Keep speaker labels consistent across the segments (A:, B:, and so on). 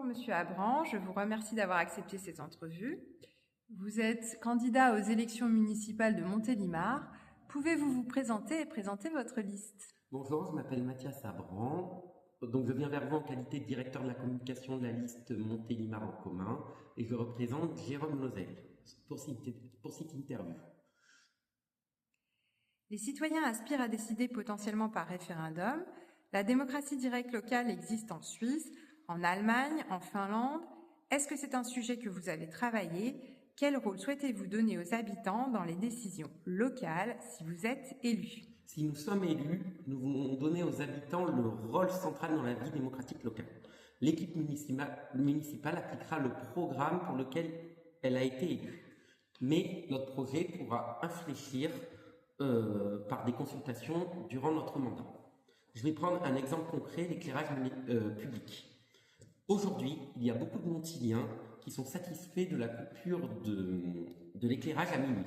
A: Monsieur Abran, je vous remercie d'avoir accepté cette entrevue. Vous êtes candidat aux élections municipales de Montélimar. Pouvez-vous vous présenter et présenter votre liste?
B: Bonjour, je m'appelle Mathias Abran. Donc je viens vers vous en qualité de directeur de la communication de la liste Montélimar en commun et je représente Jérôme Lozel pour cette interview.
A: Les citoyens aspirent à décider potentiellement par référendum. La démocratie directe locale existe en Suisse, en Allemagne, en Finlande. Est-ce que c'est un sujet que vous avez travaillé? Quel rôle souhaitez-vous donner aux habitants dans les décisions locales si vous êtes élu?
B: Si nous sommes élus, nous voulons donner aux habitants le rôle central dans la vie démocratique locale. L'équipe municipale appliquera le programme pour lequel elle a été élue. Mais notre projet pourra infléchir par des consultations durant notre mandat. Je vais prendre un exemple concret, l'éclairage public. Aujourd'hui, il y a beaucoup de Montiliens qui sont satisfaits de la coupure de l'éclairage à minuit,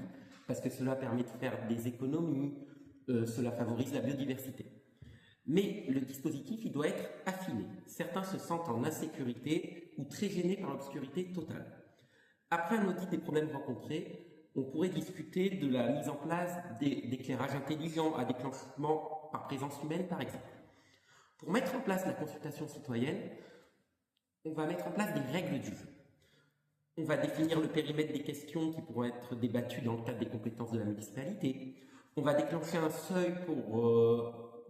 B: parce que cela permet de faire des économies, cela favorise la biodiversité. Mais le dispositif, il doit être affiné. Certains se sentent en insécurité ou très gênés par l'obscurité totale. Après un audit des problèmes rencontrés, on pourrait discuter de la mise en place d'éclairages intelligents à déclenchement par présence humaine, par exemple. Pour mettre en place la consultation citoyenne, on va mettre en place des règles du jeu. On va définir le périmètre des questions qui pourront être débattues dans le cadre des compétences de la municipalité. On va déclencher un seuil pour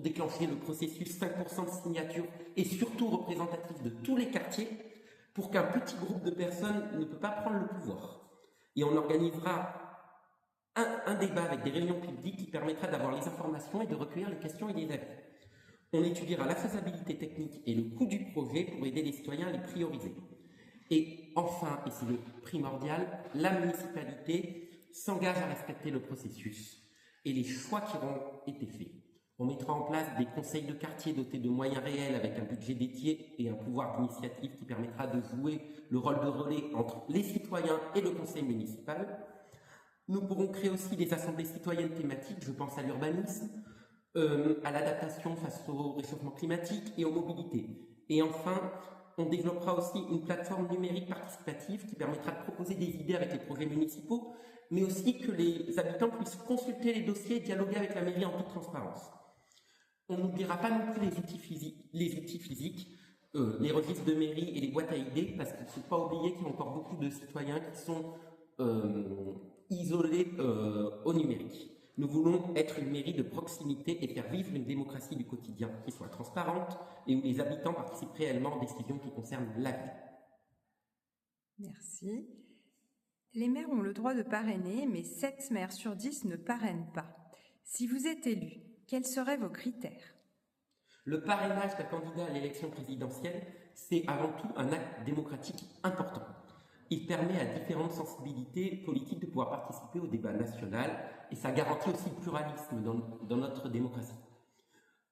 B: déclencher le processus 5% de signatures et surtout représentatif de tous les quartiers pour qu'un petit groupe de personnes ne peut pas prendre le pouvoir. Et on organisera un débat avec des réunions publiques qui permettra d'avoir les informations et de recueillir les questions et les avis. On étudiera la faisabilité technique et le coût du projet pour aider les citoyens à les prioriser. Et enfin, et c'est le primordial, la municipalité s'engage à respecter le processus et les choix qui auront été faits. On mettra en place des conseils de quartier dotés de moyens réels avec un budget dédié et un pouvoir d'initiative qui permettra de jouer le rôle de relais entre les citoyens et le conseil municipal. Nous pourrons créer aussi des assemblées citoyennes thématiques, je pense à l'urbanisme, à l'adaptation face au réchauffement climatique et aux mobilités. Et enfin, on développera aussi une plateforme numérique participative qui permettra de proposer des idées avec les projets municipaux, mais aussi que les habitants puissent consulter les dossiers et dialoguer avec la mairie en toute transparence. On n'oubliera pas non plus les outils physiques, les registres de mairie et les boîtes à idées, parce qu'il ne faut pas oublier qu'il y a encore beaucoup de citoyens qui sont isolés au numérique. Nous voulons être une mairie de proximité et faire vivre une démocratie du quotidien qui soit transparente et où les habitants participent réellement aux décisions qui concernent la vie.
A: Merci. Les maires ont le droit de parrainer, mais 7 maires sur 10 ne parrainent pas. Si vous êtes élu, quels seraient vos critères?
B: Le parrainage d'un candidat à l'élection présidentielle, c'est avant tout un acte démocratique important. Il permet à différentes sensibilités politiques de pouvoir participer au débat national et ça garantit aussi le pluralisme dans notre démocratie.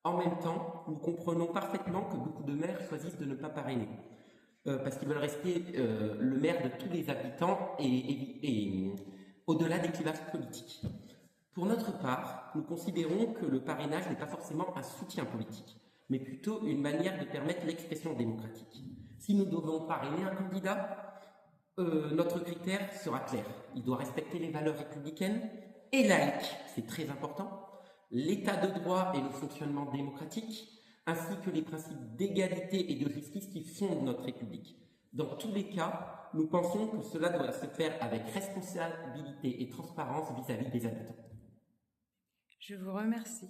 B: En même temps, nous comprenons parfaitement que beaucoup de maires choisissent de ne pas parrainer parce qu'ils veulent rester le maire de tous les habitants et au-delà des clivages politiques. Pour notre part, nous considérons que le parrainage n'est pas forcément un soutien politique, mais plutôt une manière de permettre l'expression démocratique. Si nous devons parrainer un candidat, notre critère sera clair. Il doit respecter les valeurs républicaines et laïques, c'est très important, l'état de droit et le fonctionnement démocratique, ainsi que les principes d'égalité et de justice qui fondent notre République. Dans tous les cas, nous pensons que cela doit se faire avec responsabilité et transparence vis-à-vis des habitants.
A: Je vous remercie.